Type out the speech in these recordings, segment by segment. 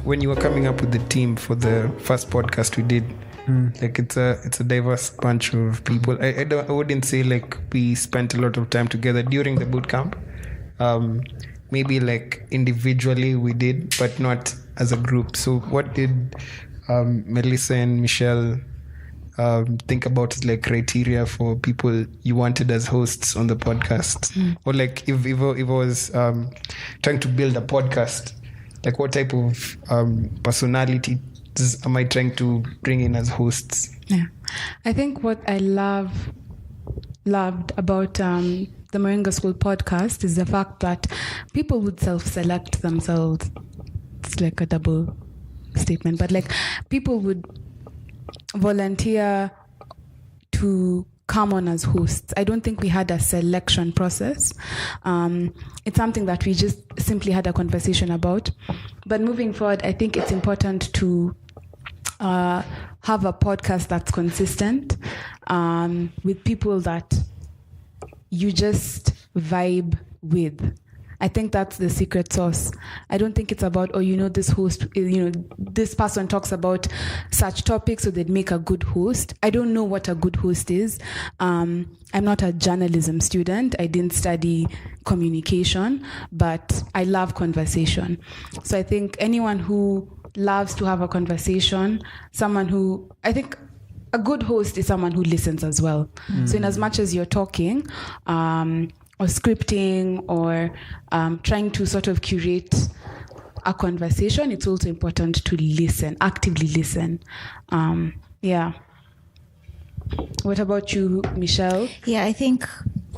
when you were coming up with the team for the first podcast we did, like it's a diverse bunch of people. I wouldn't say like we spent a lot of time together during the boot camp. Maybe like individually we did, but not as a group. So what did Melissa and Michel think about like criteria for people you wanted as hosts on the podcast? Or like if I was trying to build a podcast, like what type of personality am I trying to bring in as hosts? Yeah, I think what I loved about the Moringa School podcast is the fact that people would self-select themselves. It's like a double statement, but like people would volunteer to come on as hosts. I don't think we had a selection process. It's something that we just simply had a conversation about. But moving forward, I think it's important to have a podcast that's consistent with people that you just vibe with. I think that's the secret sauce. I don't think it's about, this host, this person talks about such topics, so they'd make a good host. I don't know what a good host is. I'm not a journalism student. I didn't study communication, but I love conversation. So I think anyone who loves to have a conversation, I think a good host is someone who listens as well. So in as much as you're talking, or scripting or trying to sort of curate a conversation, it's also important to listen, actively listen. Yeah. What about you, Michel? Yeah, I think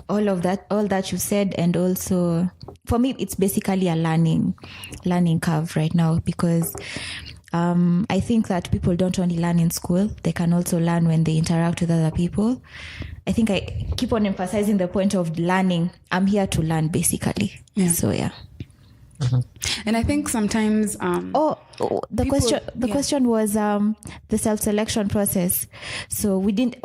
all that you said, and also for me, it's basically a learning curve right now, because I think that people don't only learn in school, they can also learn when they interact with other people. I think I keep on emphasizing the point of learning. I'm here to learn, basically. Yeah. So, yeah. And I think sometimes... the question was the self-selection process. So we didn't,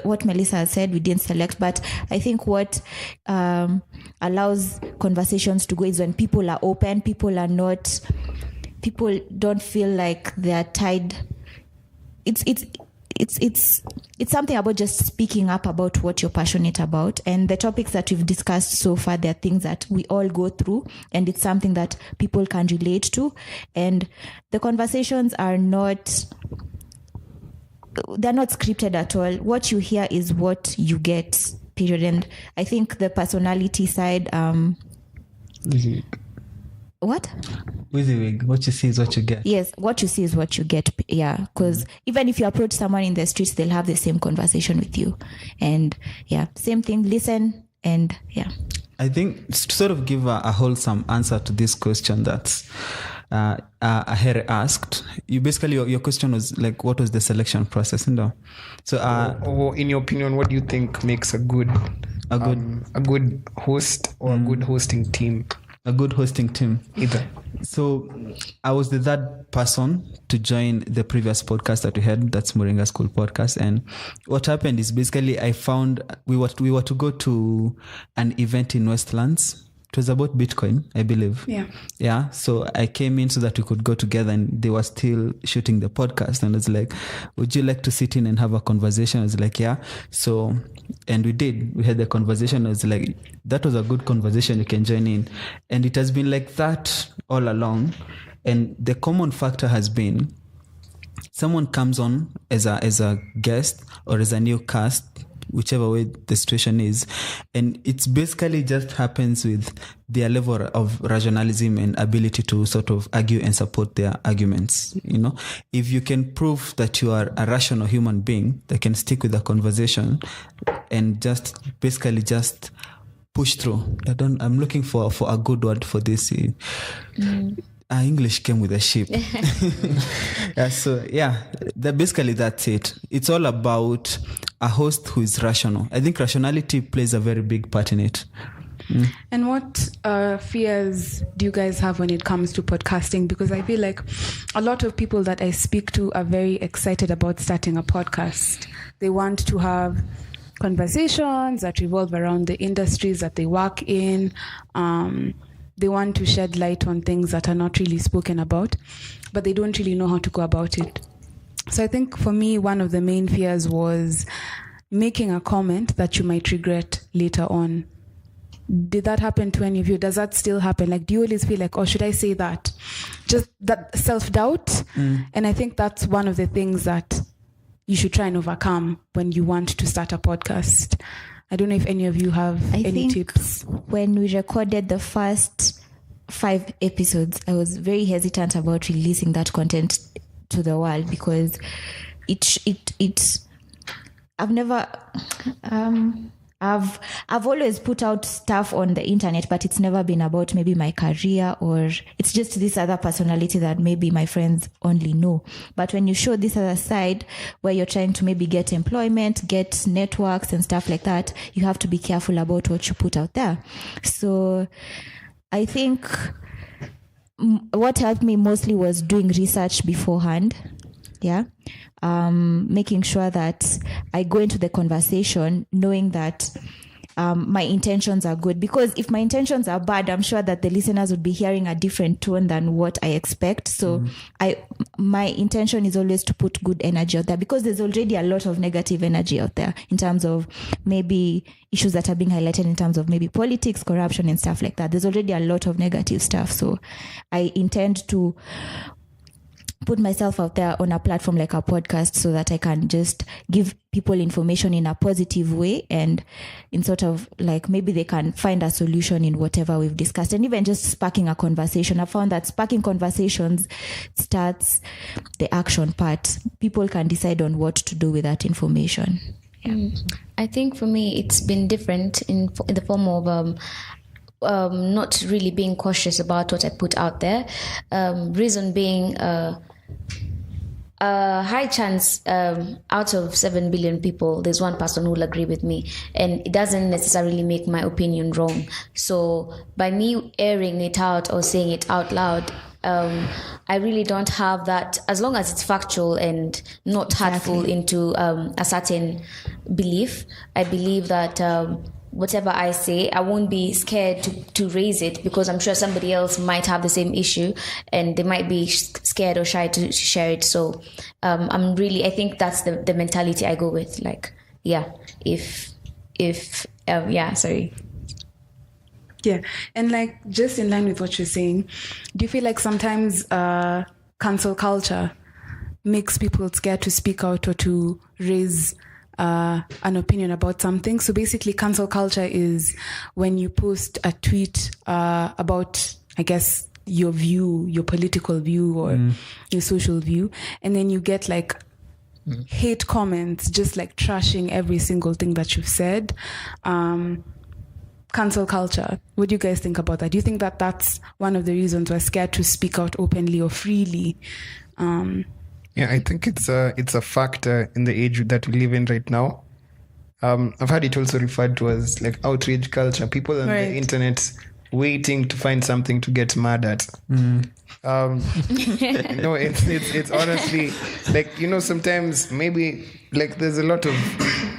what Melissa said, we didn't select, but I think what allows conversations to go is when people are open, people don't feel like they're tied. It's something about just speaking up about what you're passionate about. And the topics that we've discussed so far, they're things that we all go through, and it's something that people can relate to. And the conversations they're not scripted at all. What you hear is what you get, period. And I think the personality side, what? What you see is what you get. Yes, what you see is what you get. Yeah, because even if you approach someone in the streets, they'll have the same conversation with you. And yeah, same thing, listen, and yeah. I think to sort of give a wholesome answer to this question that Ahere asked, you basically, your question was like, what was the selection process? So, or in your opinion, what do you think makes a good host or a good hosting team? A good hosting team. Either. So I was the third person to join the previous podcast that we had, that's Moringa School podcast. And what happened is basically I found we were to go to an event in Westlands. It was about Bitcoin, I believe. Yeah. So I came in so that we could go together, and they were still shooting the podcast. And I was like, would you like to sit in and have a conversation? I was like, yeah. So, and we did. We had the conversation. I was like, that was a good conversation. You can join in. And it has been like that all along. And the common factor has been someone comes on as a guest or as a new cast, whichever way the situation is, and it's basically just happens with their level of rationalism and ability to sort of argue and support their arguments. If you can prove that you are a rational human being that can stick with the conversation and just basically just push through. I'm looking for a good word for this. English came with a ship. Basically that's it. It's all about a host who is rational. I think rationality plays a very big part in it. And what fears do you guys have when it comes to podcasting? Because I feel like a lot of people that I speak to are very excited about starting a podcast. They want to have conversations that revolve around the industries that they work in. they want to shed light on things that are not really spoken about, but they don't really know how to go about it. So I think for me, one of the main fears was making a comment that you might regret later on. Did that happen to any of you? Does that still happen? Like, do you always feel like, oh, should I say that? Just that self-doubt. And I think that's one of the things that you should try and overcome when you want to start a podcast. I don't know if any of you have any tips. When we recorded the first 5 episodes, I was very hesitant about releasing that content to the world because I've always put out stuff on the internet, but it's never been about maybe my career, or it's just this other personality that maybe my friends only know. But when you show this other side where you're trying to maybe get employment, get networks and stuff like that, you have to be careful about what you put out there. So I think what helped me mostly was doing research beforehand. Yeah. Making sure that I go into the conversation knowing that my intentions are good, because if my intentions are bad, I'm sure that the listeners would be hearing a different tone than what I expect. So my intention is always to put good energy out there, because there's already a lot of negative energy out there in terms of maybe issues that are being highlighted in terms of maybe politics, corruption and stuff like that. There's already a lot of negative stuff. So I intend to put myself out there on a platform like a podcast so that I can just give people information in a positive way, and in sort of like maybe they can find a solution in whatever we've discussed, and even just sparking a conversation. I found that sparking conversations starts the action part. People can decide on what to do with that information. Yeah. I think for me it's been different in the form of not really being cautious about what I put out there. Reason being, high chance out of 7 billion people, there's one person who will agree with me, and it doesn't necessarily make my opinion wrong. So by me airing it out or saying it out loud, I really don't have that, as long as it's factual and not hurtful into a certain belief. I believe that whatever I say, I won't be scared to raise it, because I'm sure somebody else might have the same issue and they might be scared or shy to share it. So I think that's the mentality I go with. Like, yeah, sorry. Yeah. And like, just in line with what you're saying, do you feel like sometimes cancel culture makes people scared to speak out or to raise an opinion about something? So basically, cancel culture is when you post a tweet about, I guess, your view, your political view or your social view, and then you get like hate comments, just like trashing every single thing that you've said. Cancel culture. What do you guys think about that? Do you think that that's one of the reasons we're scared to speak out openly or freely? Yeah, I think it's a factor in the age that we live in right now. I've had it also referred to as like outrage culture. People on the internet waiting to find something to get mad at. No, it's honestly like, sometimes maybe like there's a lot of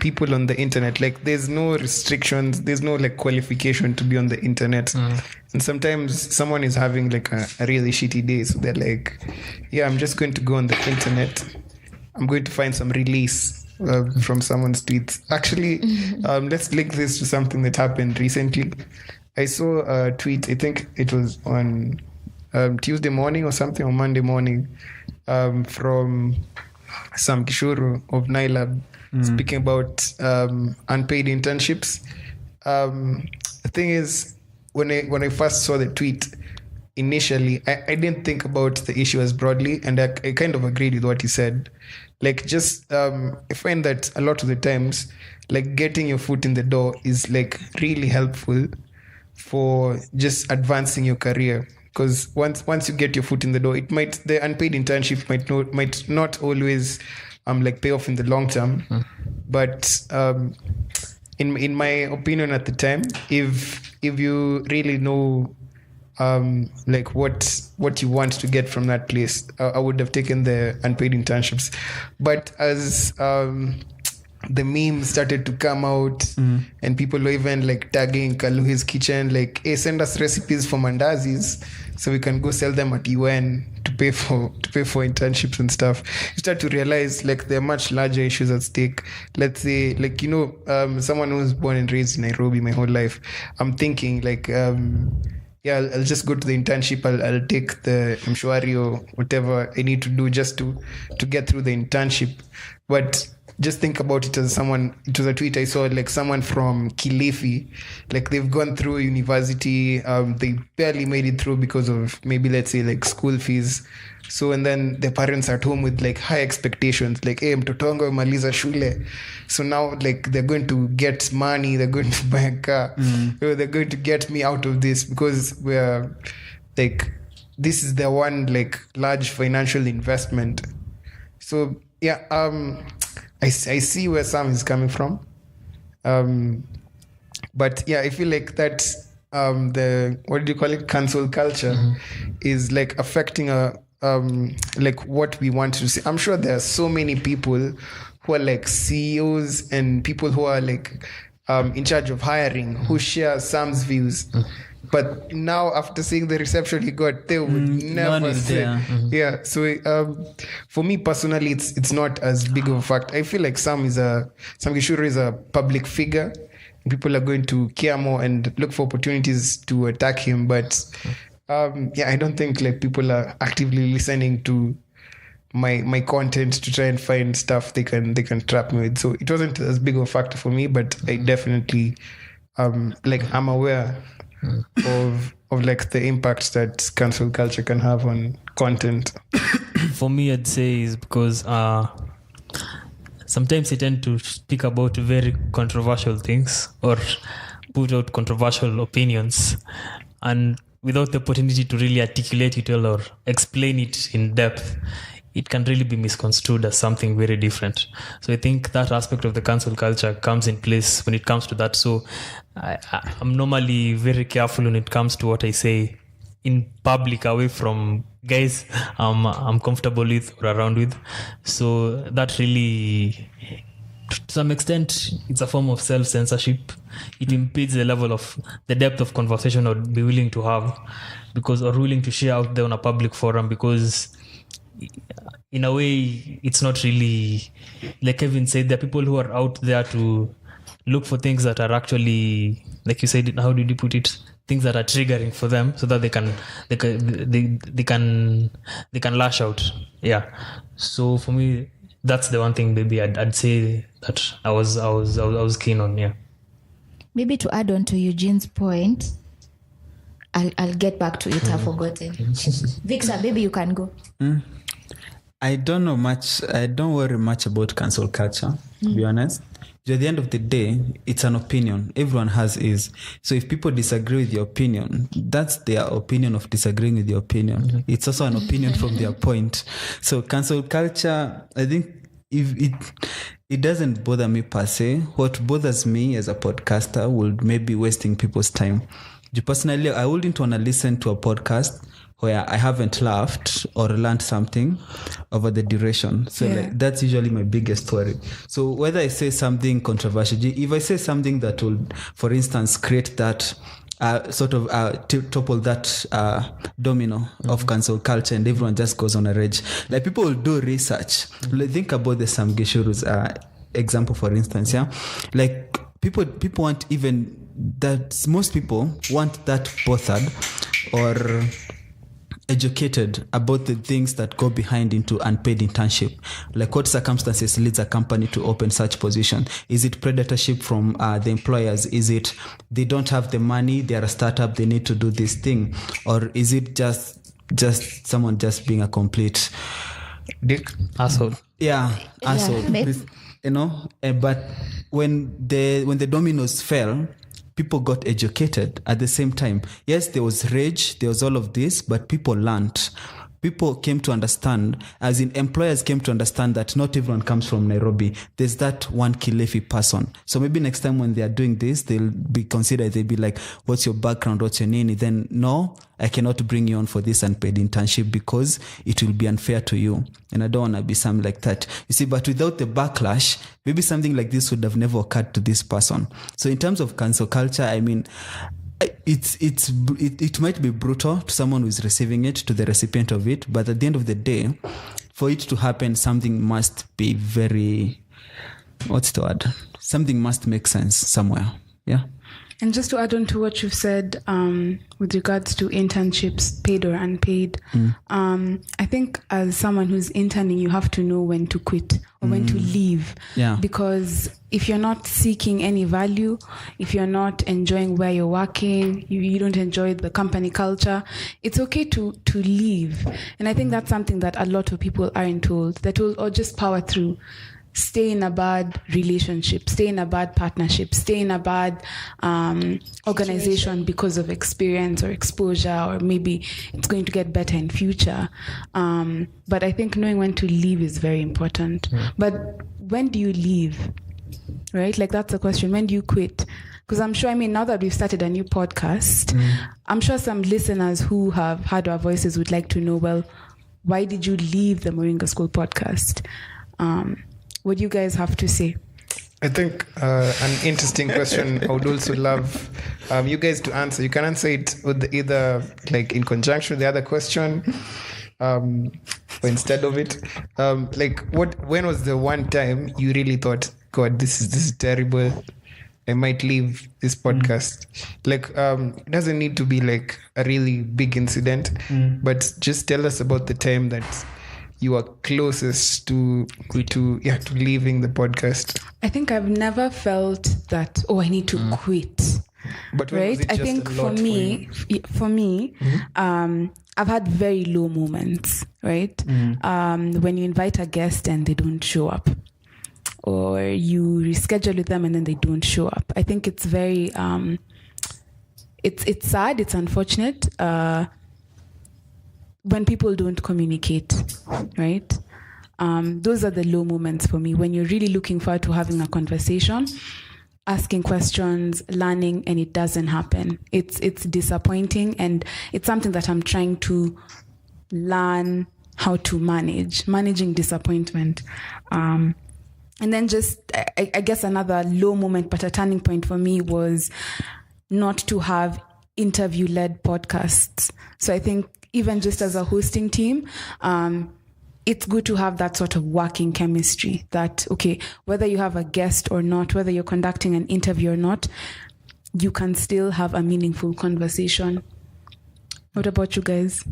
people on the internet, like there's no restrictions, there's no like qualification to be on the internet. And sometimes someone is having like a really shitty day, so they're like, yeah, I'm just going to go on the internet, I'm going to find some release from someone's tweets. Actually, let's link this to something that happened recently. I saw a tweet, I think it was on Tuesday morning or something, or Monday morning, from Sam Kishuru of Nylab, speaking about unpaid internships. The thing is, when I first saw the tweet, initially, I didn't think about the issue as broadly, and I kind of agreed with what he said. Like, just, I find that a lot of the times, like, getting your foot in the door is, like, really helpful for just advancing your career. Because once you get your foot in the door, the unpaid internship might not always like pay off in the long term. But in my opinion at the time, if you really know like what you want to get from that place, I would have taken the unpaid internships. But as the memes started to come out, and people were even like tagging Kaluhi's kitchen, like, hey, send us recipes for mandazis so we can go sell them at UN to pay for internships and stuff. You start to realize like there are much larger issues at stake. Let's say, like, someone who was born and raised in Nairobi my whole life, I'm thinking like, I'll just go to the internship. I'll take the mshwari or whatever I need to do just to get through the internship. But just think about it as someone, it was a tweet I saw, like someone from Kilifi, like they've gone through university, they barely made it through because of maybe, let's say, like school fees. So, and then their parents are at home with like high expectations, like, hey, mtoto wangu amaliza shule. So now like they're going to get money, they're going to buy a car, they're going to get me out of this because we're like, this is the one like large financial investment. So yeah, I see where Sam is coming from. But yeah, I feel like that the, what do you call it, cancel culture is like affecting like what we want to see. I'm sure there are so many people who are like CEOs and people who are like in charge of hiring who share Sam's views. But now, after seeing the reception he got, they would never say. Yeah. So for me personally, it's not as big of a fact. I feel like Sam Gishuru is a public figure. People are going to care more and look for opportunities to attack him. But I don't think like people are actively listening to my content to try and find stuff they can trap me with. So it wasn't as big of a factor for me, but I definitely like I'm aware of like the impact that cancel culture can have on content. For me, I'd say is because sometimes I tend to speak about very controversial things or put out controversial opinions, and without the opportunity to really articulate it well or explain it in depth, it can really be misconstrued as something very different. So I think that aspect of the cancel culture comes in place when it comes to that. So I'm normally very careful when it comes to what I say in public, away from guys I'm comfortable with or around with. So that really, to some extent, it's a form of self-censorship. It impedes the level of the depth of conversation I'd be willing to have, because or willing to share out there on a public forum, because in a way it's not really, like Kevin said, there are people who are out there to look for things that are actually, like you said, how did you put it, things that are triggering for them, so that they can lash out. Yeah. So for me, that's the one thing maybe I'd say that I was keen on. Yeah. Maybe to add on to Eugene's point, I'll get back to it. I've forgotten. Victor, maybe you can go. I don't know much. I don't worry much about cancel culture, to be honest. At the end of the day, it's an opinion. Everyone has his. So if people disagree with your opinion, that's their opinion of disagreeing with your opinion. It's also an opinion from their point. So cancel culture, I think if it doesn't bother me per se. What bothers me as a podcaster would maybe wasting people's time. Personally, I wouldn't want to listen to a podcast where I haven't laughed or learned something over the duration. So like, that's usually my biggest worry. So whether I say something controversial, if I say something that will, for instance, create that sort of topple that domino of cancel culture, and everyone just goes on a rage. Like, people will do research. Like, think about the Sam Gishuru's example, for instance. Yeah, like people want, even that most people want that bothered or educated about the things that go behind into unpaid internship. Like, what circumstances leads a company to open such position? Is it predatorship from the employers? Is it they don't have the money, they are a startup, they need to do this thing? Or is it just someone just being a complete dick? Asshole. Yeah, asshole. You know, but when the dominoes fell, people got educated at the same time. Yes, there was rage, there was all of this, but people learned. people came to understand, as in employers came to understand that not everyone comes from Nairobi. There's that one Kilifi person. So maybe next time when they are doing this, they'll be considered, they'll be like, what's your background? What's your name? Then no, I cannot bring you on for this unpaid internship because it will be unfair to you. And I don't want to be something like that. You see, but without the backlash, maybe something like this would have never occurred to this person. So in terms of cancel culture, I mean, it might be brutal to someone who is receiving it, to the recipient of it, but at the end of the day, for it to happen, something must be very, what's the word? Something must make sense somewhere. Yeah. And just to add on to what you've said with regards to internships, paid or unpaid, I think as someone who's interning, you have to know when to quit or when to leave. Yeah. Because if you're not seeking any value, if you're not enjoying where you're working, you don't enjoy the company culture, it's okay to leave. And I think that's something that a lot of people aren't told. They're told, or just power through. Stay in a bad relationship, stay in a bad partnership, stay in a bad organization because of experience or exposure, or maybe it's going to get better in future. But I think knowing when to leave is very important. But when do you leave? Right? Like, that's the question. When do you quit? Because I'm sure, now that we've started a new podcast, I'm sure some listeners who have heard our voices would like to know, well, why did you leave the Moringa School podcast? What do you guys have to say? I think an interesting question. I would also love you guys to answer. You can answer it with either like in conjunction with the other question, or instead of it. When was the one time you really thought, God, this is terrible, I might leave this podcast? It doesn't need to be like a really big incident, but just tell us about the time that you are closest to leaving the podcast. I think I've never felt that, I need to quit. But right? I think for me, I've had very low moments, right? When you invite a guest and they don't show up, or you reschedule with them and then they don't show up. I think it's very, it's sad, it's unfortunate, when people don't communicate, right? Those are the low moments for me, when you're really looking forward to having a conversation, asking questions, learning, and it doesn't happen. It's disappointing, and it's something that I'm trying to learn how to managing disappointment. And then just, I guess another low moment, but a turning point for me was not to have interview-led podcasts. So I think even just as a hosting team, it's good to have that sort of working chemistry that, okay, whether you have a guest or not, whether you're conducting an interview or not, you can still have a meaningful conversation. What about you guys?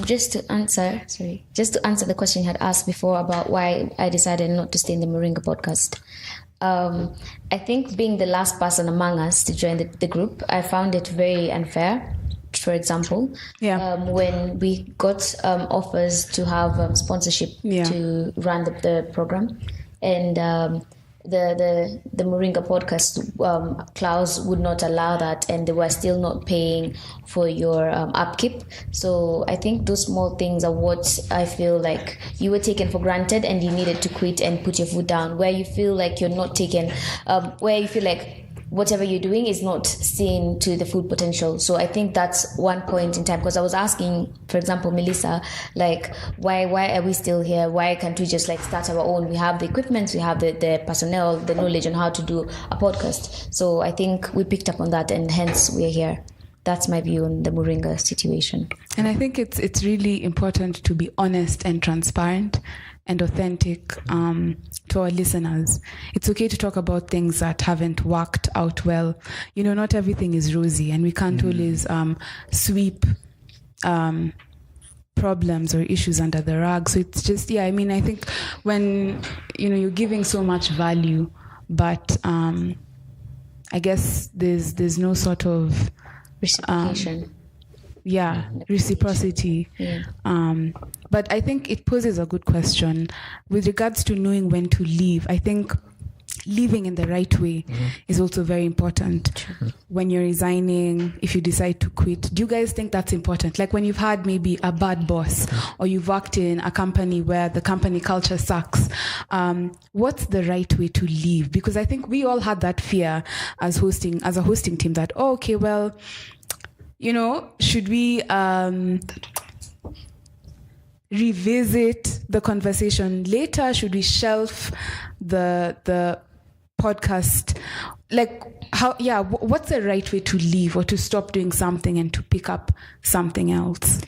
Just to answer the question you had asked before about why I decided not to stay in the Moringa podcast. I think being the last person among us to join the group, I found it very unfair. For example, when we got offers to have sponsorship to run the program, and the Moringa podcast clause would not allow that, and they were still not paying for your upkeep. So I think those small things are what I feel like you were taken for granted, and you needed to quit and put your foot down, where you feel like you're not taken, where you feel like whatever you're doing is not seen to the full potential. So I think that's one point in time, because I was asking, for example, Melissa, like, why are we still here? Why can't we just like start our own? We have the equipment, we have the personnel, the knowledge on how to do a podcast. So I think we picked up on that, and hence we're here. That's my view on the Moringa situation. And I think it's really important to be honest and transparent and authentic to our listeners. It's okay to talk about things that haven't worked out well. Not everything is rosy, and we can't always sweep problems or issues under the rug. So it's just, I think when, you're giving so much value, but I guess there's no sort of reciprocation. Reciprocity. But I think it poses a good question with regards to knowing when to leave. I think leaving in the right way is also very important. When you're resigning, if you decide to quit, do you guys think that's important? Like when you've had maybe a bad boss or you've worked in a company where the company culture sucks, what's the right way to leave? Because I think we all had that fear as a hosting team that, oh, okay, well, should we revisit the conversation later? Should we shelf the podcast? Like what's the right way to leave or to stop doing something and to pick up something else?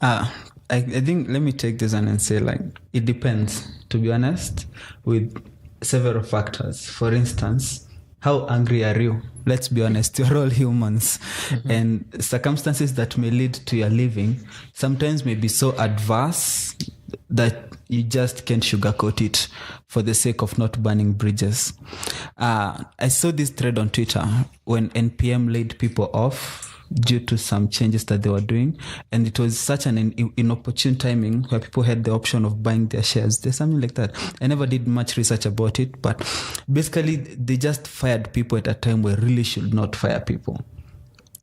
I think let me take this and say, like, it depends, to be honest, with several factors. For instance, how angry are you? Let's be honest, you're all humans. And circumstances that may lead to your leaving sometimes may be so adverse that you just can't sugarcoat it for the sake of not burning bridges. I saw this thread on Twitter when NPM laid people off due to some changes that they were doing, and it was such an inopportune timing where people had the option of buying their shares. There's something like that. I never did much research about it, but basically they just fired people at a time where really should not fire people.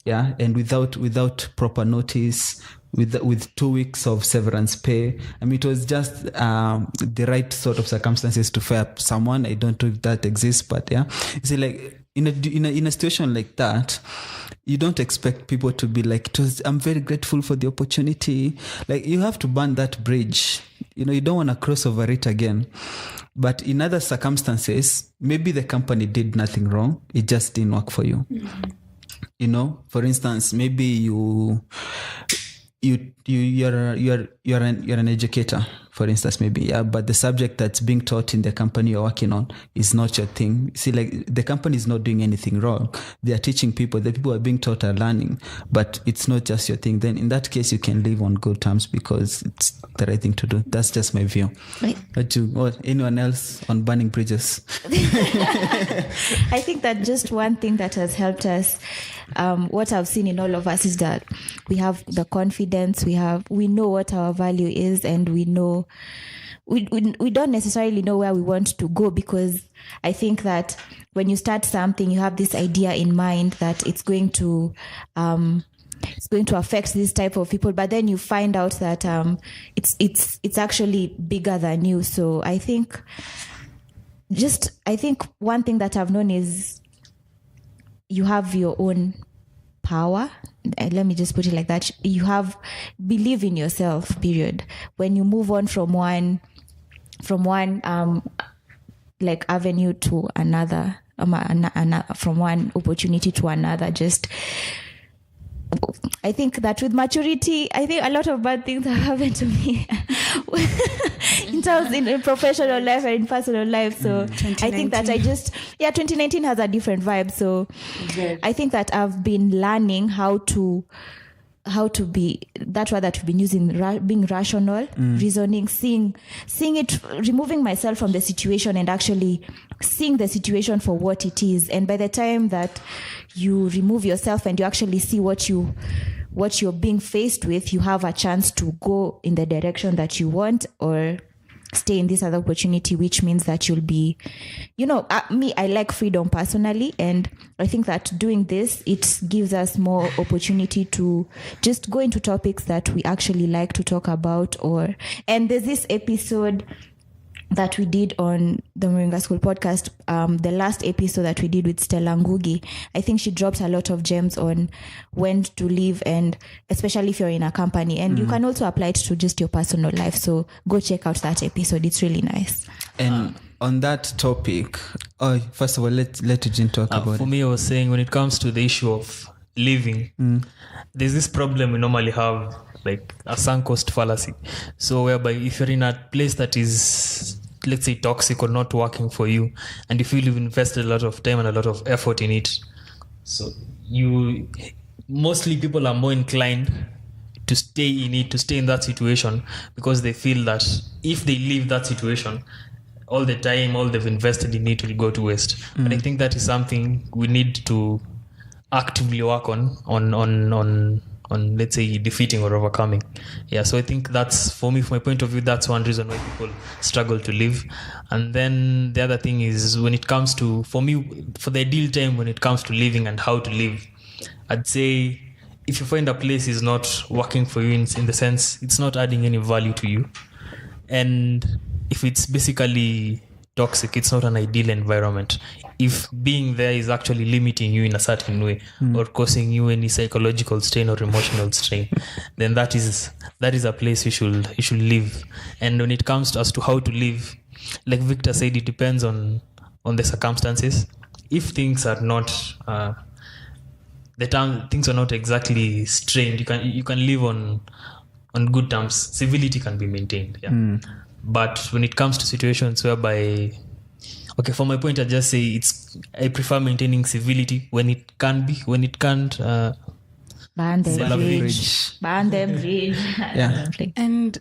Yeah, and without proper notice, with 2 weeks of severance pay. I mean, it was just the right sort of circumstances to fire someone. I don't know if that exists, but yeah, you see, like in a situation like that, you don't expect people to be like, I'm very grateful for the opportunity. Like, you have to burn that bridge. You don't want to cross over it again. But in other circumstances, maybe the company did nothing wrong. It just didn't work for you. For instance, maybe you're an educator, for instance, maybe, but the subject that's being taught in the company you're working on is not your thing. See, like, the company is not doing anything wrong. They are teaching people. The people who are being taught are learning, but it's not just your thing. Then in that case, you can live on good terms because it's the right thing to do. That's just my view. Right. But anyone else on burning bridges? I think that just one thing that has helped us, what I've seen in all of us, is that we have the confidence, we know what our value is, and we know we don't necessarily know where we want to go, because I think that when you start something, you have this idea in mind that it's going to affect this type of people, but then you find out that it's actually bigger than you. So I think one thing that I've known is you have your own power. Let me just put it like that. Believe in yourself, period. When you move on from one like avenue to another, from one opportunity to another, I think that with maturity, I think a lot of bad things have happened to me in professional life and in personal life. So I think that 2019 has a different vibe. So I think that I've been learning how to be that word that we've been using, being rational, reasoning, seeing it, removing myself from the situation and actually seeing the situation for what it is. And by the time that you remove yourself and you actually see what you're being faced with, you have a chance to go in the direction that you want or stay in this other opportunity, which means that you'll be, I like freedom personally, and I think that doing this, it gives us more opportunity to just go into topics that we actually like to talk about. And there's this episode that we did on the Moringa School podcast, the last episode that we did with Stella Ngugi. I think she dropped a lot of gems on when to leave, and especially if you're in a company, and you can also apply it to just your personal life. So go check out that episode. It's really nice. And on that topic, first of all, let Eugene talk about it. For me, I was saying, when it comes to the issue of leaving, there's this problem we normally have, like a sunk cost fallacy. So whereby if you're in a place that is, let's say, toxic or not working for you, and you feel you've invested a lot of time and a lot of effort in it, so mostly people are more inclined to stay in it, to stay in that situation, because they feel that if they leave that situation, all the time, all they've invested in it will go to waste. And I think that is something we need to actively work on let's say defeating or overcoming. So I think that's, for me, from my point of view, that's one reason why people struggle to live. And then the other thing is, when it comes to, for me, for the ideal time when it comes to living and how to live, I'd say if you find a place is not working for you in the sense it's not adding any value to you, and if it's basically toxic, it's not an ideal environment. If being there is actually limiting you in a certain way or causing you any psychological strain or emotional strain, then that is a place you should live. And when it comes to as to how to live, like Victor said, it depends on the circumstances. If things are not things are not exactly strained, you can live on good terms. Civility can be maintained. But when it comes to situations whereby, okay, from my point, I just say I prefer maintaining civility when it can be. When it can't, ban the bridge. Ban the bridge. Yeah. And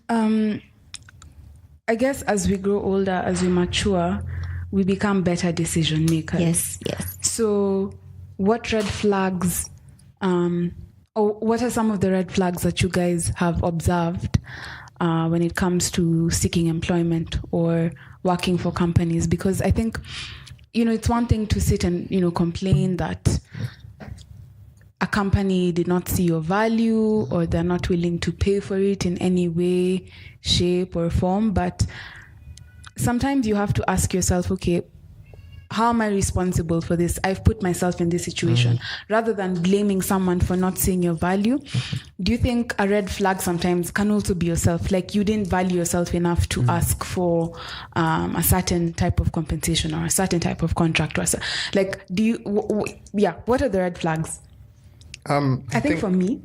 I guess as we grow older, as we mature, we become better decision makers. Yes. So what red flags, or what are some of the red flags that you guys have observed when it comes to seeking employment or working for companies? Because I think, it's one thing to sit and, complain that a company did not see your value or they're not willing to pay for it in any way, shape, or form. But sometimes you have to ask yourself, okay, how am I responsible for this? I've put myself in this situation. Rather than blaming someone for not seeing your value, do you think a red flag sometimes can also be yourself? Like you didn't value yourself enough to ask for a certain type of compensation or a certain type of contract. Like, do you, what are the red flags? I think for me,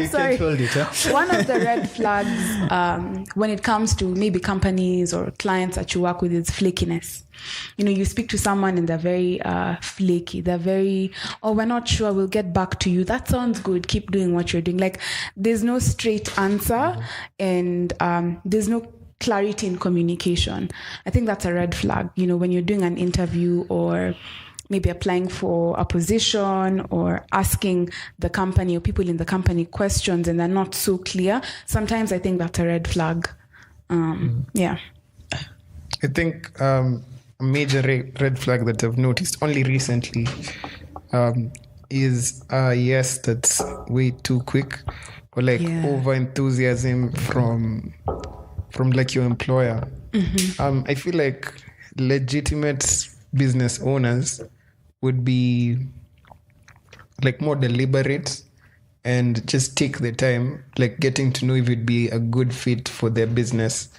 sorry, one of the red flags when it comes to maybe companies or clients that you work with is flakiness. You speak to someone and they're very flaky. They're very, we're not sure, we'll get back to you. That sounds good. Keep doing what you're doing. Like there's no straight answer and there's no clarity in communication. I think that's a red flag. When you're doing an interview or maybe applying for a position or asking the company or people in the company questions and they're not so clear, sometimes I think that's a red flag. Yeah. I think a major red flag that I've noticed only recently is yes, that's way too quick, or like over enthusiasm from like your employer. I feel like legitimate business owners would be like more deliberate and just take the time, like getting to know if it'd be a good fit for their business.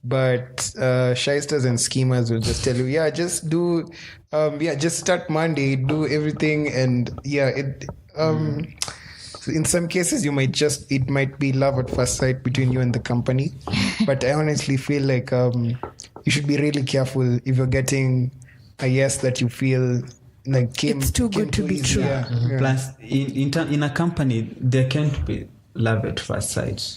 But shysters and schemers will just tell you, just do, just start Monday, do everything, and in some cases it might be love at first sight between you and the company. But I honestly feel like you should be really careful if you're getting a yes that you feel like it's too good to be true. Plus, in a company, there can't be love at first sight.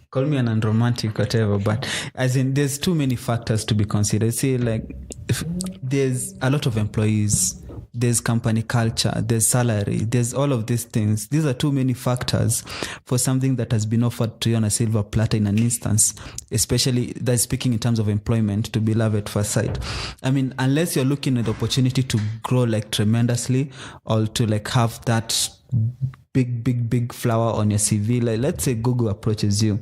Call me an unromantic, whatever, but as in, there's too many factors to be considered. See, like, if there's a lot of employees, there's company culture, there's salary, there's all of these things. These are too many factors for something that has been offered to you on a silver platter in an instance, especially that's speaking in terms of employment, to be love at first sight. I mean, unless you're looking at the opportunity to grow like tremendously or to like have that big flower on your CV. Like, let's say Google approaches you.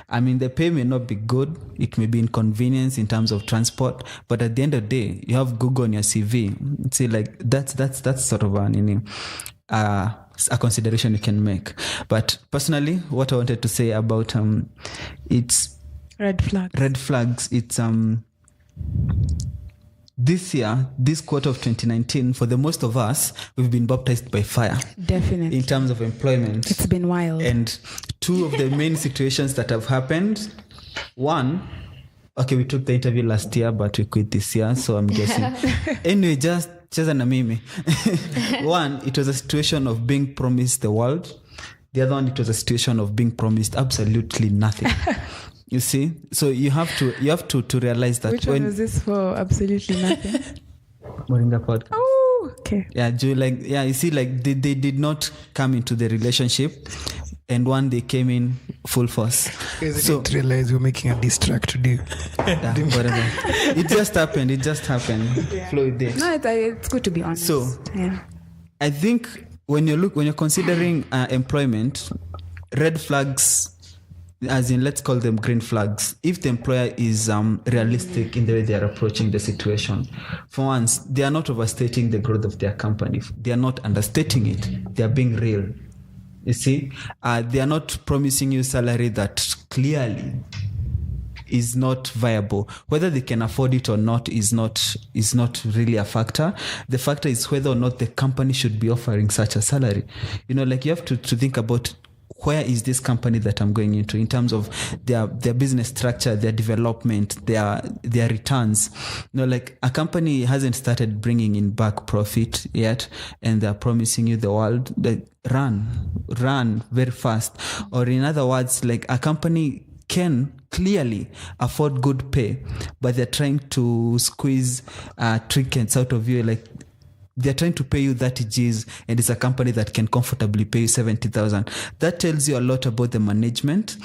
I mean, the pay may not be good. It may be inconvenience in terms of transport, but at the end of the day, you have Google on your CV. See, like that's sort of a consideration you can make. But personally, what I wanted to say about it's red flags. It's this year, this quarter of 2019, for the most of us, we've been baptized by fire. Definitely. In terms of employment. It's been wild. And two of the main situations that have happened, one, okay, we took the interview last year, but we quit this year, so I'm guessing. Anyway, just cheza na mimi. One, it was a situation of being promised the world. The other one, it was a situation of being promised absolutely nothing. You see, so you have to realize that. Which one was this for? Absolutely nothing. Moringa podcast. Oh, Okay. Yeah, you see, like they did not come into the relationship, and one they came in full force. Because I didn't realize we're making a diss track today. Yeah, whatever. It just happened. Yeah. Flow with it. No, it's good to be honest. So, yeah. I think when you're considering employment, red flags, as in let's call them green flags, if the employer is realistic in the way they are approaching the situation. For once, they are not overstating the growth of their company. They are not understating it. They are being real. You see, they are not promising you salary that clearly is not viable. Whether they can afford it or not is not really a factor. The factor is whether or not the company should be offering such a salary. You know, like you have to think about where is this company that I'm going into in terms of their business structure, their development, their returns. You know, like a company hasn't started bringing in back profit yet, and they're promising you the world. Like run very fast. Or in other words, like a company can clearly afford good pay, but they're trying to squeeze trinkets out of you. Like they're trying to pay you 30 Gs, and it's a company that can comfortably pay you 70,000. That tells you a lot about the management.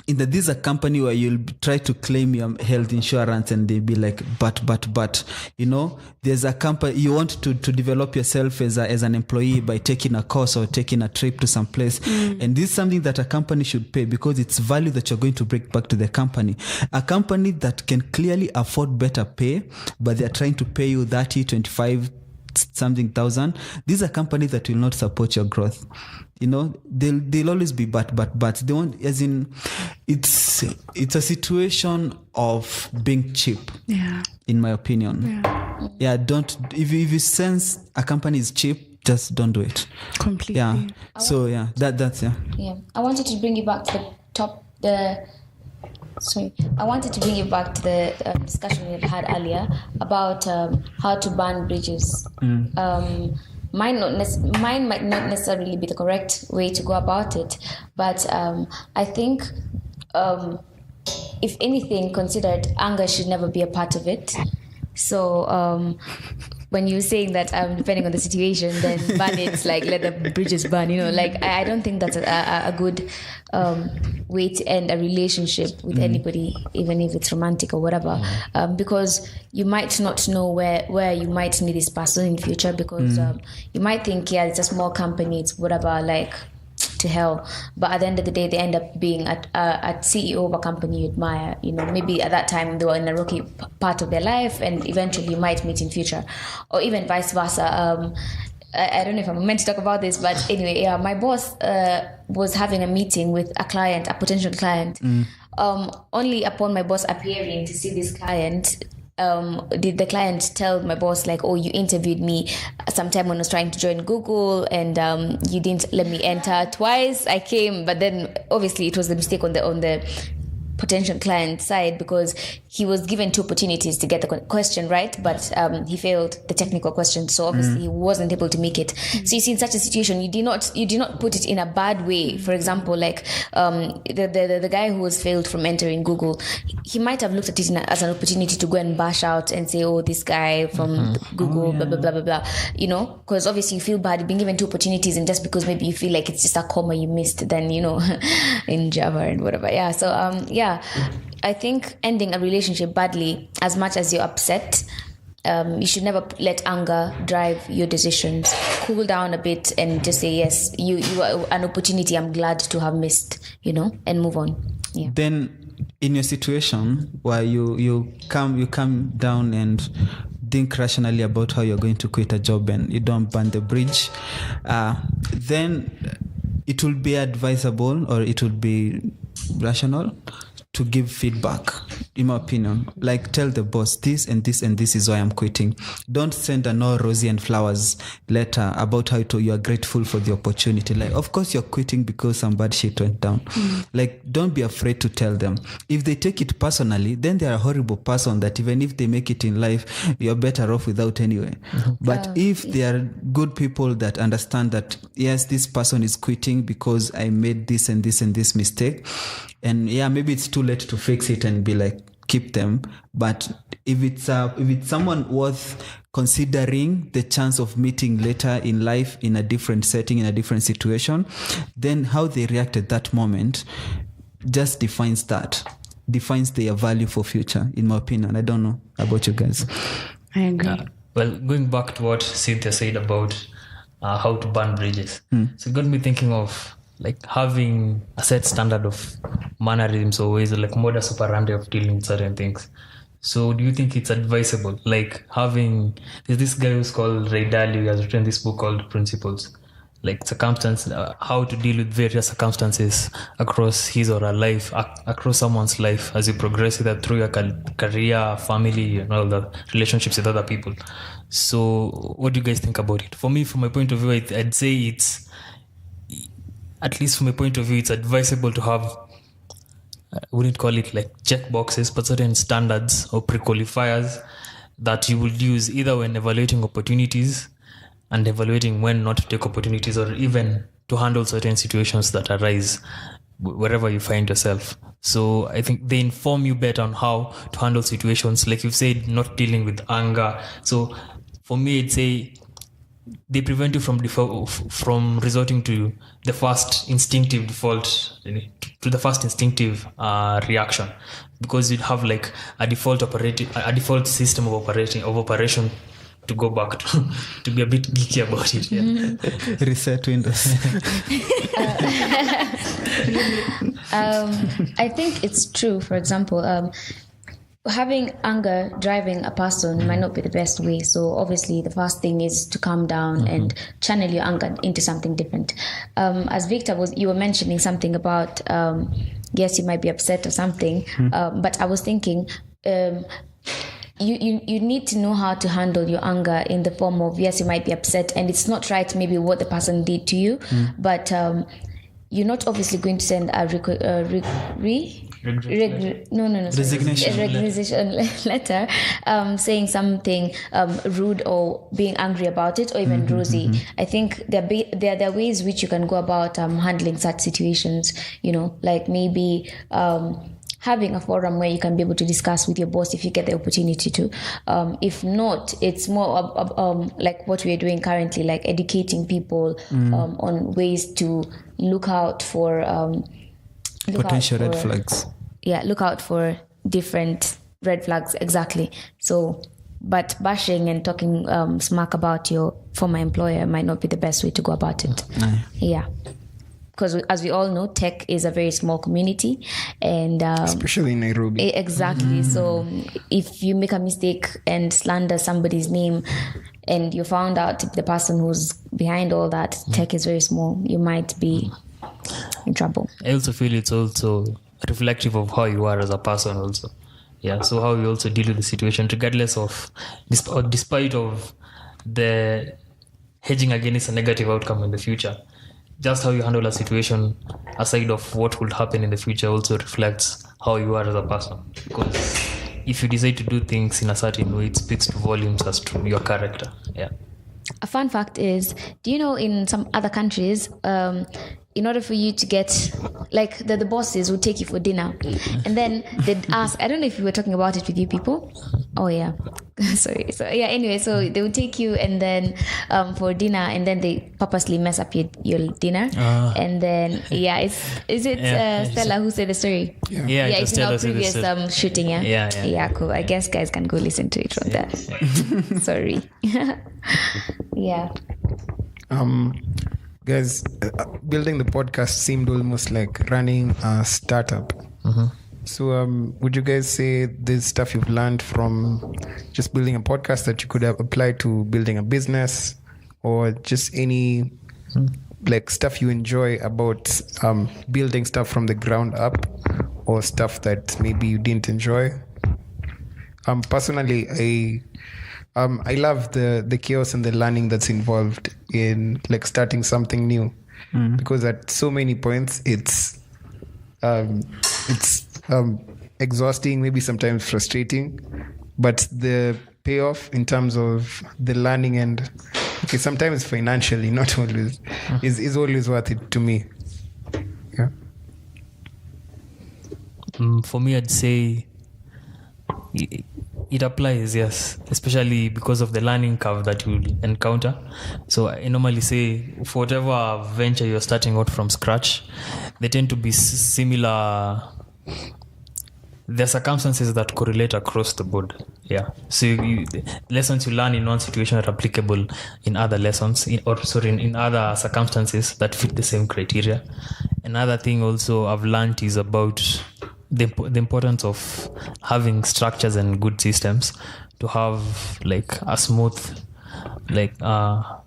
In that this is a company where you'll try to claim your health insurance, and they'll be like, but, you know, there's a company, you want to develop yourself as an employee by taking a course or taking a trip to some place. And this is something that a company should pay because it's value that you're going to bring back to the company. A company that can clearly afford better pay, but they're trying to pay you 30, 25, something thousand. These are companies that will not support your growth. You know, they'll always be but they won't, as in it's a situation of being cheap. Yeah. In my opinion. Yeah. Don't if you sense a company is cheap, just don't do it. Completely. Yeah. So yeah, that's yeah. Yeah. I wanted to bring you back to I wanted to bring you back to the discussion we had earlier about how to burn bridges. Mine might not necessarily be the correct way to go about it, but I think if anything considered, anger should never be a part of it. So when you're saying that depending on the situation, then burn it, like let the bridges burn, you know, like I don't think that's a good way to end a relationship with anybody, even if it's romantic or whatever, because you might not know where you might need this person in the future, because you might think, yeah, it's a small company, it's whatever, like to hell, but at the end of the day they end up being a CEO of a company you admire. You know, maybe at that time they were in a rocky part of their life, and eventually you might meet in future, or even vice versa. I don't know if I'm meant to talk about this, but anyway, yeah, my boss was having a meeting with a potential client. Only upon my boss appearing to see this client, did the client tell my boss, like, oh, you interviewed me sometime when I was trying to join Google, and you didn't let me enter twice. I came, but then obviously it was a mistake on the potential client side, because he was given 2 opportunities to get the question right, but he failed the technical question, so obviously he wasn't able to make it. So you see, in such a situation, you do not put it in a bad way. For example, like the guy who was failed from entering Google, he might have looked at it as an opportunity to go and bash out and say, oh, this guy from Google, blah blah blah blah blah, you know, because obviously you feel bad, you've been given 2 opportunities, and just because maybe you feel like it's just a comma you missed, then, you know, in Java and whatever. Yeah. So I think ending a relationship badly, as much as you're upset, you should never let anger drive your decisions. Cool down a bit and just say, yes, you are an opportunity I'm glad to have missed, you know, and move on. Yeah. Then in your situation where you come down and think rationally about how you're going to quit a job and you don't burn the bridge, then it will be advisable, or it will be rational to give feedback, in my opinion. Like, tell the boss, this and this and this is why I'm quitting. Don't send a no rosy and flowers letter about how you are grateful for the opportunity. Like, of course you're quitting because some bad shit went down. Like, don't be afraid to tell them. If they take it personally, then they're a horrible person that even if they make it in life, you're better off without anyway. But if they are good people that understand that, yes, this person is quitting because I made this and this and this mistake, and yeah, maybe it's too late to fix it and be like, keep them. But if it's someone worth considering the chance of meeting later in life in a different setting, in a different situation, then how they react at that moment just defines their value for future, in my opinion. I don't know about you guys. I agree. Well, going back to what Cynthia said about how to burn bridges, so it got me thinking of like having a set standard of mannerisms or ways, like modus operandi of dealing with certain things. So do you think it's advisable, like there's this guy who's called Ray Dalio, who has written this book called Principles, like how to deal with various circumstances across his or her life, across someone's life as you progress either through your career, family, and all the relationships with other people. So what do you guys think about it? For me, from my point of view, I'd say it's, at least from my point of view, it's advisable to have, I wouldn't call it like check boxes, but certain standards or pre-qualifiers that you would use either when evaluating opportunities and evaluating when not to take opportunities, or even to handle certain situations that arise wherever you find yourself. So I think they inform you better on how to handle situations. Like you've said, not dealing with anger. So for me, I'd say they prevent you from resorting to the first instinctive reaction, because you'd have like a default system of operation to go back to be a bit geeky about it. Yeah. Reset Windows. I think it's true. For example, having anger driving a person might not be the best way. So obviously the first thing is to calm down and channel your anger into something different. As Victor you were mentioning something about, yes, you might be upset or something, but I was thinking, you need to know how to handle your anger in the form of, yes, you might be upset and it's not right maybe what the person did to you, but you're not obviously going to send a resignation letter saying something rude or being angry about it, or even rosy. I think there are ways which you can go about handling such situations, like maybe having a forum where you can be able to discuss with your boss if you get the opportunity to. If not, it's more like what we are doing currently, like educating people on ways to look out for potential red flags. Yeah, look out for different red flags, exactly. So, but bashing and talking smack about your former employer might not be the best way to go about it. Yeah. Because as we all know, tech is a very small community, and especially in Nairobi. Exactly. So if you make a mistake and slander somebody's name, and you found out the person who's behind all that, tech is very small, you might be in trouble. I also feel it's also reflective of how you are as a person also. Yeah, so how you also deal with the situation, regardless of, despite of the hedging against a negative outcome in the future. Just how you handle a situation aside of what will happen in the future also reflects how you are as a person. Because if you decide to do things in a certain way, it speaks to volumes as to your character. Yeah. A fun fact is, do you know in some other countries, in order for you to get, like the bosses would take you for dinner, and then they'd ask, I don't know if you were talking about it with you people. Oh yeah. Sorry. So yeah, anyway, so they would take you and then for dinner, and then they purposely mess up your dinner. And then is it Stella who said the story? Yeah, it's in our previous shooting. Yeah, cool. I guess guys can go listen to it from there. Sorry. Yeah. Guys, building the podcast seemed almost like running a startup. So would you guys say there's stuff you've learned from just building a podcast that you could have applied to building a business, or just any like stuff you enjoy about building stuff from the ground up, or stuff that maybe you didn't enjoy? Personally, I love the chaos and the learning that's involved in like starting something new, because at so many points it's exhausting, maybe sometimes frustrating, but the payoff in terms of the learning and sometimes financially, not always, is always worth it to me. Yeah. For me, I'd say It applies, yes, especially because of the learning curve that you encounter. So I normally say for whatever venture you're starting out from scratch, they tend to be similar. There are circumstances that correlate across the board. Yeah. So lessons you learn in one situation are applicable in other lessons, in other circumstances that fit the same criteria. Another thing also I've learned is about the importance of having structures and good systems to have like a smooth, like to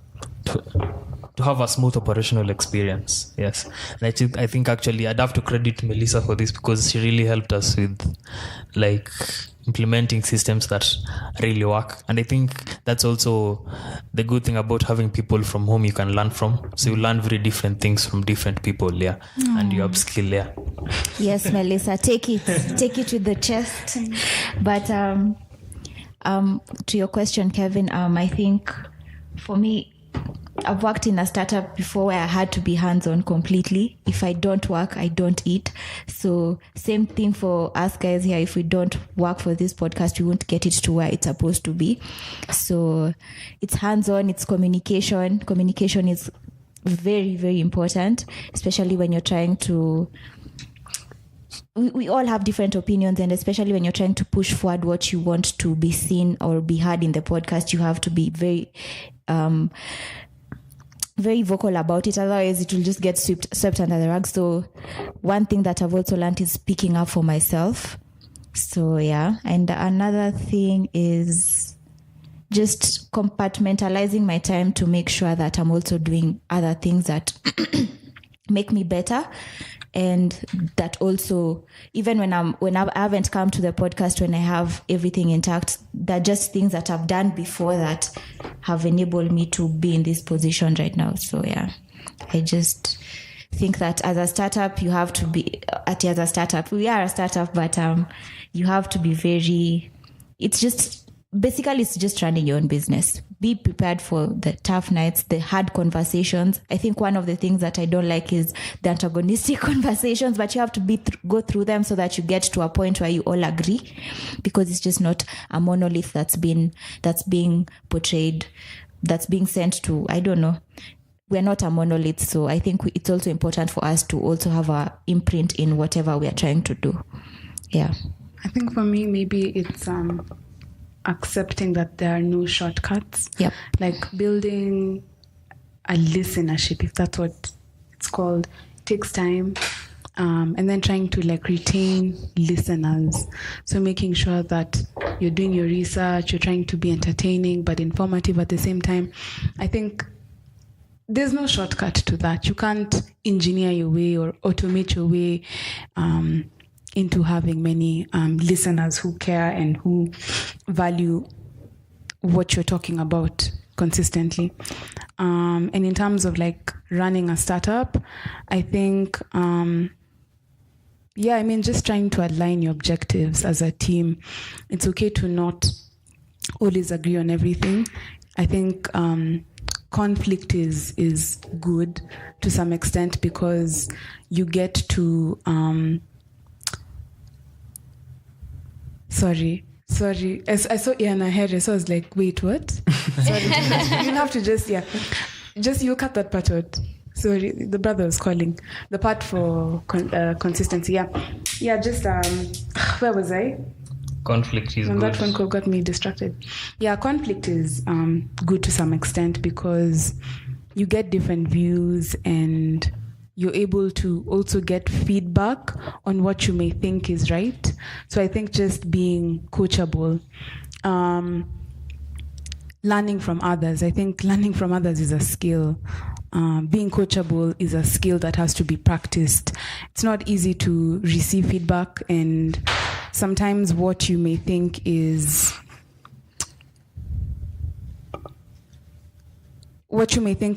have a smooth operational experience. Yes. And I think actually I'd have to credit Melissa for this, because she really helped us with like implementing systems that really work. And I think that's also the good thing about having people from whom you can learn from. So you learn very different things from different people, yeah. And you upskill, yeah. Yes, Melissa, take it to the chest. But to your question, Kevin, I think for me, I've worked in a startup before where I had to be hands-on completely. If I don't work, I don't eat. So same thing for us guys here. If we don't work for this podcast, we won't get it to where it's supposed to be. So it's hands-on, it's communication. Communication is very, very important, especially when you're trying to... We all have different opinions, and especially when you're trying to push forward what you want to be seen or be heard in the podcast, you have to be very... very vocal about it, otherwise it will just get swept under the rug. So one thing that I've also learned is speaking up for myself. So yeah. And another thing is just compartmentalizing my time to make sure that I'm also doing other things that make me better. And that also, even when I haven't come to the podcast, when I have everything intact, they're just things that I've done before that have enabled me to be in this position right now. So yeah, I just think that as a startup, you have to be, as a startup, we are a startup, but you have to be very, it's just running your own business. Be prepared for the tough nights, the hard conversations. I think one of the things that I don't like is the antagonistic conversations, but you have to go through them so that you get to a point where you all agree, because it's just not a monolith that's being portrayed, that's being sent to, I don't know. We're not a monolith, so I think it's also important for us to also have our imprint in whatever we are trying to do. Yeah. I think for me, maybe it's accepting that there are no shortcuts. Yep. Like building a listenership, if that's what it's called, takes time. And then trying to like retain listeners. So making sure that you're doing your research, you're trying to be entertaining but informative at the same time. I think there's no shortcut to that. You can't engineer your way or automate your way into having many listeners who care and who value what you're talking about consistently. And in terms of like running a startup, I think, just trying to align your objectives as a team. It's okay to not always agree on everything. I think conflict is good to some extent, because you get to... Sorry. I saw Ahere, so I was like, wait, what? Sorry. You'll have to just you cut that part out. Sorry, the brother was calling. The part for consistency, yeah. Just where was I? Conflict is and good. That phone call got me distracted. Yeah, conflict is good to some extent, because you get different views and you're able to also get feedback on what you may think is right. So I think just being coachable, learning from others. I think learning from others is a skill. Being coachable is a skill that has to be practiced. It's not easy to receive feedback, and sometimes what you may think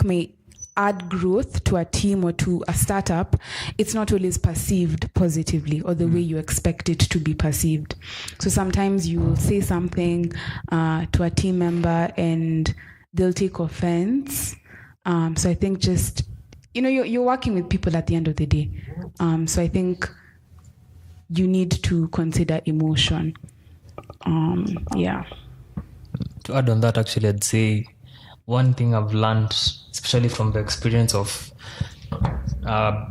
may add growth to a team or to a startup, it's not always perceived positively or the way you expect it to be perceived. So sometimes you will say something to a team member and they'll take offense. So I think just, you're working with people at the end of the day. So I think you need to consider emotion. Yeah. To add on that, actually, I'd say one thing I've learned, especially from the experience of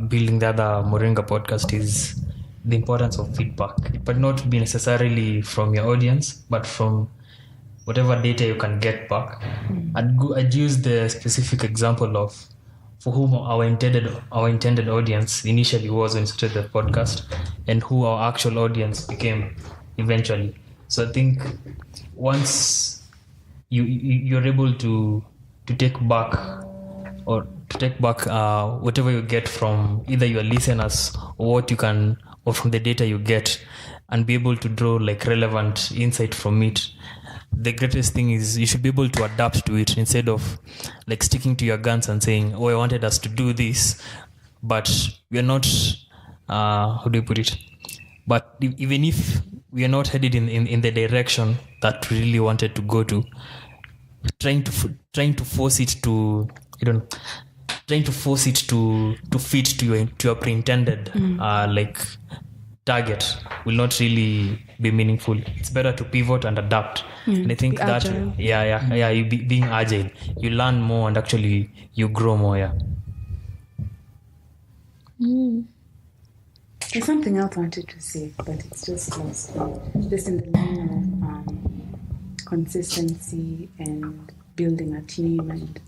building the other Moringa podcast, is the importance of feedback, but not be necessarily from your audience, but from whatever data you can get back. I'd use the specific example of for whom our intended audience initially was when we started the podcast, and who our actual audience became eventually. So I think once you're able to take back whatever you get from either your listeners or from the data you get, and be able to draw like relevant insight from it, the greatest thing is you should be able to adapt to it instead of like sticking to your guns and saying, I wanted us to do this, but we're not how do you put it, but even if we are not headed in the direction that we really wanted to go to, trying to force it to fit to your pre-intended like target will not really be meaningful. It's better to pivot and adapt. And I think that agile. You being agile, you learn more and actually you grow more. There's something else I wanted to say, but it's just lost. Just in the line of consistency and building a team and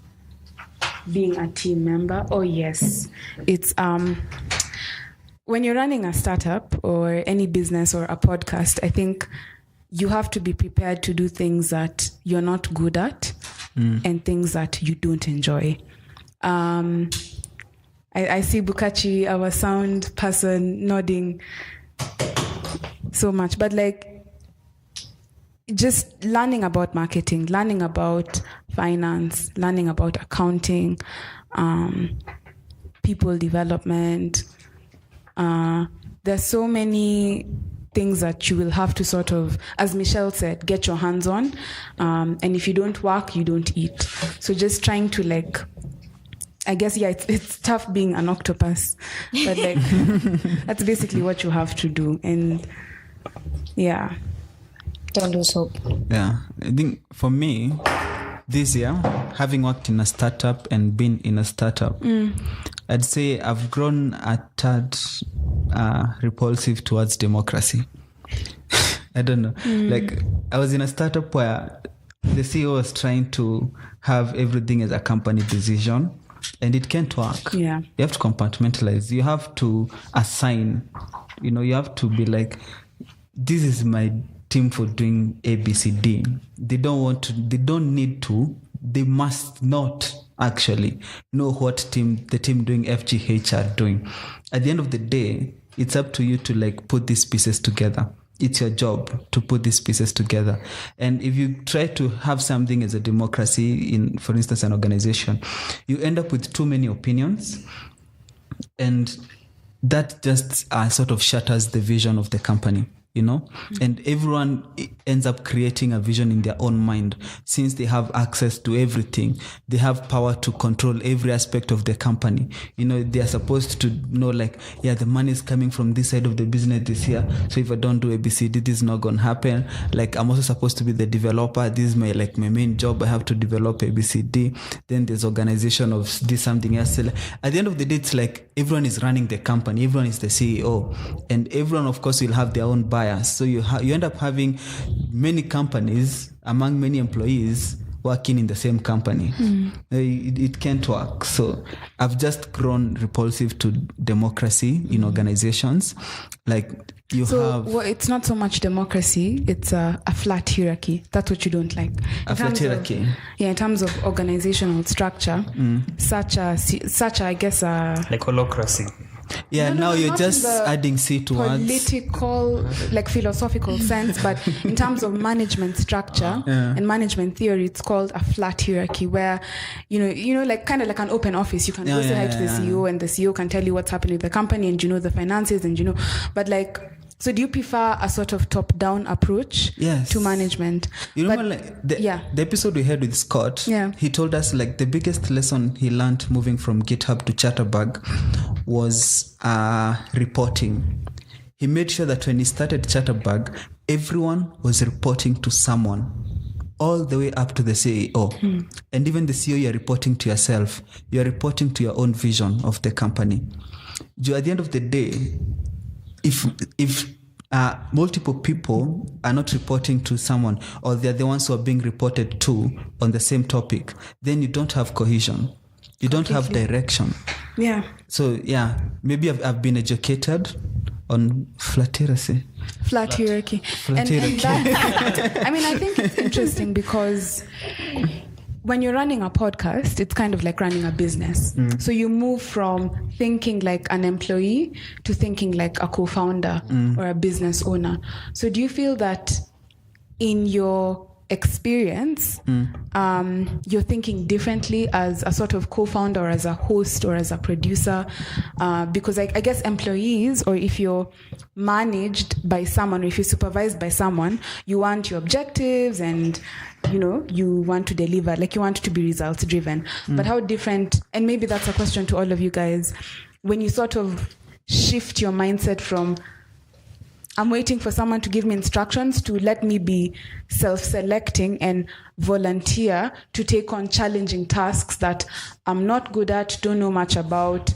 being a team member. Oh yes, it's when you're running a startup or any business or a podcast, I think you have to be prepared to do things that you're not good at and things that you don't enjoy. I see Bukachi, our sound person, nodding so much. But like, just learning about marketing, learning about finance, learning about accounting, people development. There's so many things that you will have to sort of, as Michel said, get your hands on. And if you don't work, you don't eat. So just trying to like, I guess, it's tough being an octopus, but like that's basically what you have to do. And yeah. Don't lose hope. Yeah. I think for me, this year, having worked in a startup and been in a startup, I'd say I've grown a tad repulsive towards democracy. I don't know. Like, I was in a startup where the CEO was trying to have everything as a company decision, and it can't work. Yeah. You have to compartmentalize. You have to assign. You have to be like, this is my team for doing A, B, C, D. They don't need to. They must not actually know what the team doing F, G, H are doing. At the end of the day, it's up to you to like put these pieces together. It's your job to put these pieces together. And if you try to have something as a democracy in, for instance, an organization, you end up with too many opinions, and that just sort of shatters the vision of the company. And everyone ends up creating a vision in their own mind. Since they have access to everything, they have power to control every aspect of the company. They are supposed to know, like, the money is coming from this side of the business this year. So if I don't do ABCD, this is not going to happen. Like, I'm also supposed to be the developer. This is my main job. I have to develop ABCD. Then there's organization of this, something else. At the end of the day, it's like everyone is running the company. Everyone is the CEO. And everyone, of course, will have their own bias. So you end up having many companies among many employees working in the same company. It can't work. So I've just grown repulsive to democracy in organizations. Like it's not so much democracy, it's a flat hierarchy. That's what you don't like. A flat hierarchy. In terms of organizational structure, such a I guess like holocracy. Yeah, no, you're just adding C to words. Political, like philosophical sense, but in terms of management structure and management theory, it's called a flat hierarchy where, like kind of like an open office. You can go say hi to the CEO, and the CEO can tell you what's happening with the company, and the finances, and but like. So do you prefer a sort of top-down approach to management? The episode we had with Scott, he told us like the biggest lesson he learned moving from GitHub to Chatterbug was reporting. He made sure that when he started Chatterbug, everyone was reporting to someone, all the way up to the CEO. And even the CEO, you're reporting to yourself. You're reporting to your own vision of the company. At the end of the day, if multiple people are not reporting to someone, or they're the ones who are being reported to on the same topic, then you don't have cohesion. You don't have direction. Yeah. So maybe I've been educated on flat hierarchy. Flat hierarchy. And that, I mean, I think it's interesting because when you're running a podcast, it's kind of like running a business. So you move from thinking like an employee to thinking like a co-founder or a business owner. So do you feel that in your experience, you're thinking differently as a sort of co-founder or as a host or as a producer? Because I guess employees, or if you're managed by someone or if you're supervised by someone, you want your objectives and you want to deliver, like you want to be results driven. But how different, and maybe that's a question to all of you guys, when you sort of shift your mindset from I'm waiting for someone to give me instructions to let me be self-selecting and volunteer to take on challenging tasks that I'm not good at, don't know much about,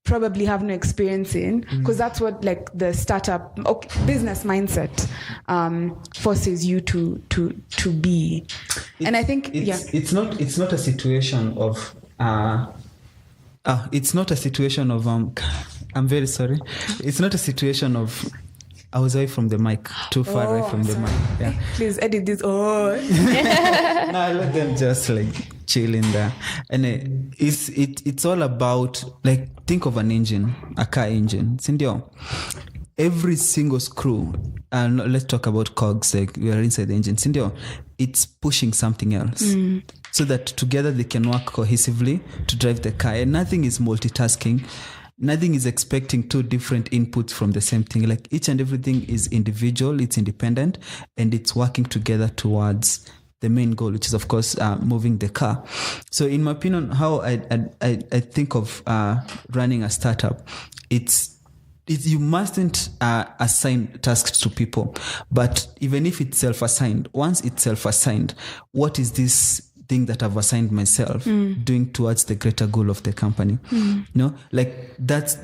probably have no experience in, because that's what like the startup business mindset forces you to be. And I think it's not a situation of it's not a situation of I'm very sorry. It's not a situation of I was away from the mic, too far away from the mic. Yeah. Please edit this. No, let them just like chill in there. And it's all about, like, think of an engine, a car engine. Cynthia, every single screw, and let's talk about cogs, like we are inside the engine. Cynthia, it's pushing something else. So that together they can work cohesively to drive the car. And nothing is multitasking. Nothing is expecting two different inputs from the same thing. Like each and everything is individual, it's independent, and it's working together towards the main goal, which is, of course, moving the car. So in my opinion, how I think of running a startup, it's you mustn't assign tasks to people. But even if it's self-assigned, once it's self-assigned, what is this thing that I've assigned myself doing towards the greater goal of the company? Like that's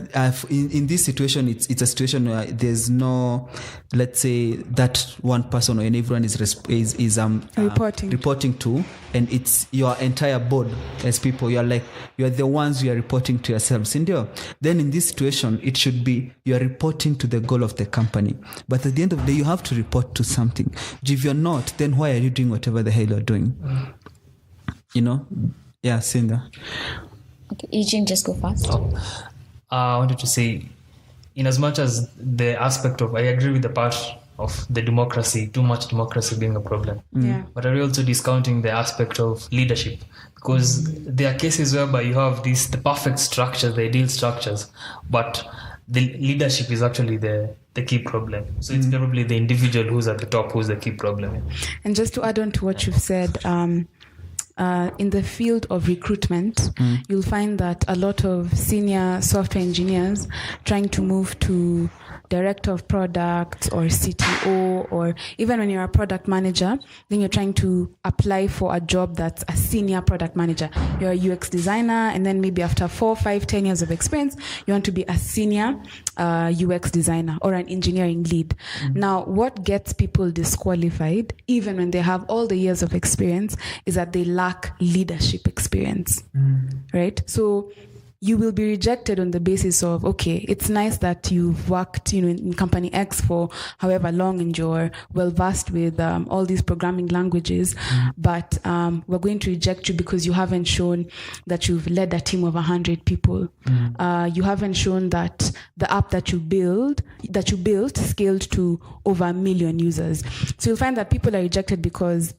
in this situation, it's a situation where there's no, let's say, that one person or everyone is reporting to, and it's your entire board as people. You're the ones you are reporting to yourselves. Then in this situation, it should be you're reporting to the goal of the company. But at the end of the day, you have to report to something. If you're not, then why are you doing whatever the hell you're doing? Cynthia. Okay, Eugene, just go first. I wanted to say, in as much as the aspect of, I agree with the part of the democracy, too much democracy being a problem. But are we also discounting the aspect of leadership? Because there are cases whereby you have the perfect structures, the ideal structures, but the leadership is actually the key problem. So it's probably the individual who's at the top who's the key problem. And just to add on to what you've said, in the field of recruitment, you'll find that a lot of senior software engineers trying to move to director of product or CTO, or even when you're a product manager, then you're trying to apply for a job that's a senior product manager. You're a UX designer, and then maybe after 4, 5, 10 years of experience, you want to be a senior UX designer or an engineering lead. Now, what gets people disqualified, even when they have all the years of experience, is that they lack leadership experience, right? So you will be rejected on the basis of, okay, it's nice that you've worked, in company X for however long and you're well versed with all these programming languages, but we're going to reject you because you haven't shown that you've led a team of 100 people. You haven't shown that the app that you built scaled to over 1 million users. So you'll find that people are rejected because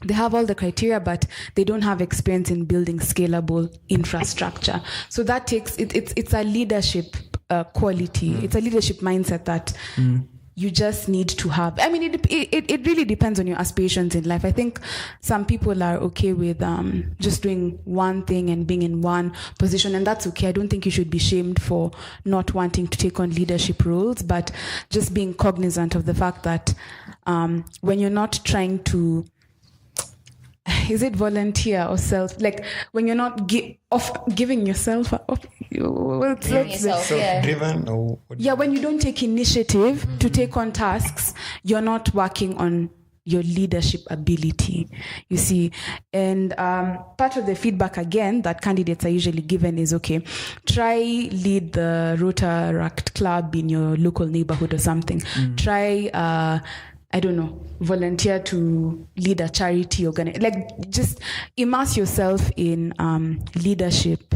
they have all the criteria, but they don't have experience in building scalable infrastructure. So that takes it's a leadership quality. It's a leadership mindset that you just need to have, I mean, it really depends on your aspirations in life. I think some people are okay with just doing one thing and being in one position, and that's okay. I don't think you should be shamed for not wanting to take on leadership roles, but just being cognizant of the fact that when you're not trying to, is it volunteer or self, like when you're not giving yourself self-driven, or when you don't take initiative to take on tasks, you're not working on your leadership ability, you see. And part of the feedback again that candidates are usually given is, okay, try lead the Rotaract club in your local neighborhood or something. Try I don't know, volunteer to lead a charity organization. Like, just immerse yourself in leadership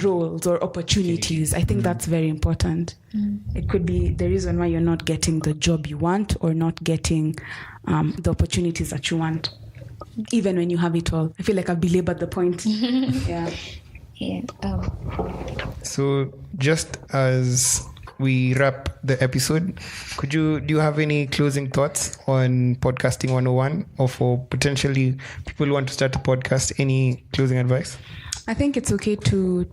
roles or opportunities. I think that's very important. It could be the reason why you're not getting the job you want or not getting the opportunities that you want, even when you have it all. I feel like I've belabored the point. Yeah. So just as we wrap the episode, do you have any closing thoughts on Podcasting 101, or for potentially people who want to start a podcast, any closing advice? I think it's okay to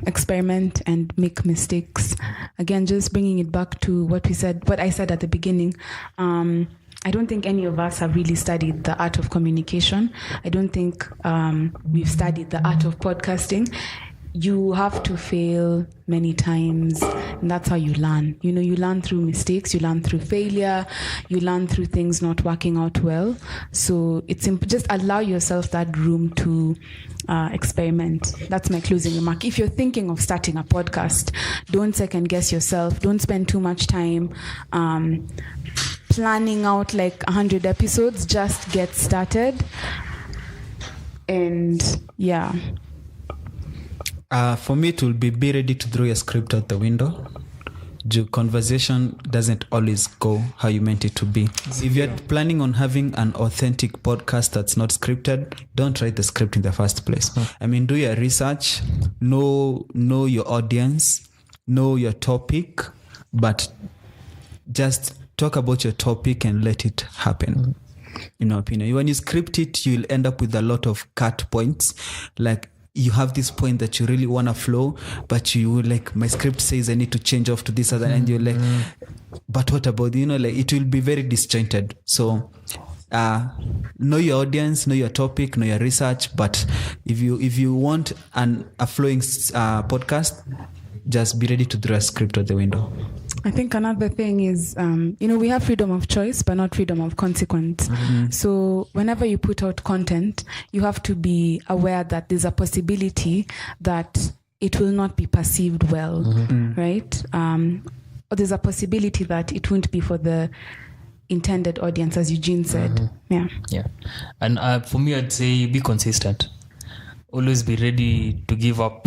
experiment and make mistakes. Again, just bringing it back to what I said at the beginning. I don't think any of us have really studied the art of communication. I don't think we've studied the art of podcasting. You have to fail many times, and that's how you learn. You know, you learn through mistakes, you learn through failure, you learn through things not working out well. So it's just allow yourself that room to experiment. That's my closing remark. If you're thinking of starting a podcast, don't second guess yourself. Don't spend too much time planning out like 100 episodes. Just get started. And yeah. For me, it will be ready to throw your script out the window. The conversation doesn't always go how you meant it to be. If you're planning on having an authentic podcast that's not scripted, don't write the script in the first place. I mean, do your research, know your audience, know your topic, but just talk about your topic and let it happen. In my opinion, when you script it, you'll end up with a lot of cut points. Like, you have this point that you really want to flow, but you like, my script says I need to change off to this other, and you're like, but what about, like, it will be very disjointed. So know your audience, know your topic, know your research. But if you want a flowing podcast, just be ready to throw a script out the window. I think another thing is, we have freedom of choice, but not freedom of consequence. So whenever you put out content, you have to be aware that there's a possibility that it will not be perceived well, right? Or there's a possibility that it won't be for the intended audience, as Eugene said. Yeah. And for me, I'd say be consistent. Always be ready to give up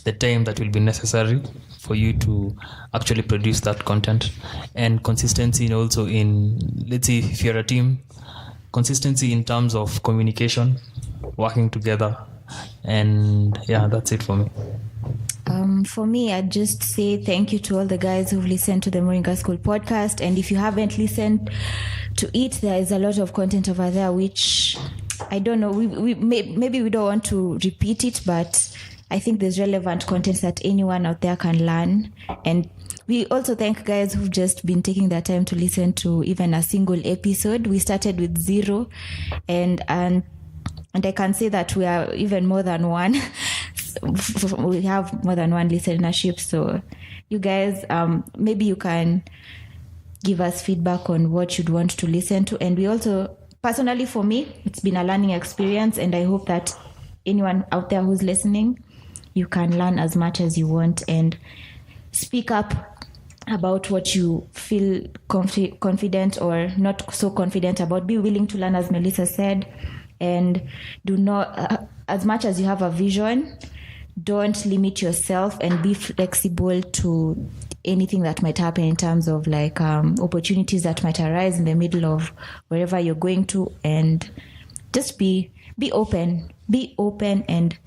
the time that will be necessary for you to actually produce that content. And consistency also in, let's say, if you're a team, consistency in terms of communication, working together. And that's it for me. For me, I'd just say thank you to all the guys who've listened to the Moringa School podcast. And if you haven't listened to it, there is a lot of content over there, which I don't know, maybe we don't want to repeat it, but I think there's relevant content that anyone out there can learn. And we also thank guys who've just been taking their time to listen to even a single episode. We started with 0, and I can say that we are even more than one. We have more than one listenership. So you guys, maybe you can give us feedback on what you'd want to listen to. And we also, personally for me, it's been a learning experience, and I hope that anyone out there who's listening, you can learn as much as you want and speak up about what you feel confident or not so confident about. Be willing to learn, as Melissa said, and do not, as much as you have a vision, don't limit yourself, and be flexible to anything that might happen in terms of like opportunities that might arise in the middle of wherever you're going to, and just be open, and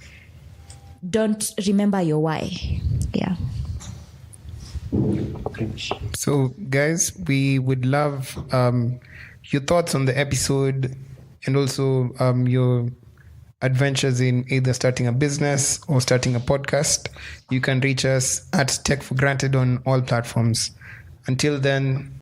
don't remember your why. So, guys, we would love your thoughts on the episode and also your adventures in either starting a business or starting a podcast. You can reach us at Tech for Granted on all platforms. Until then,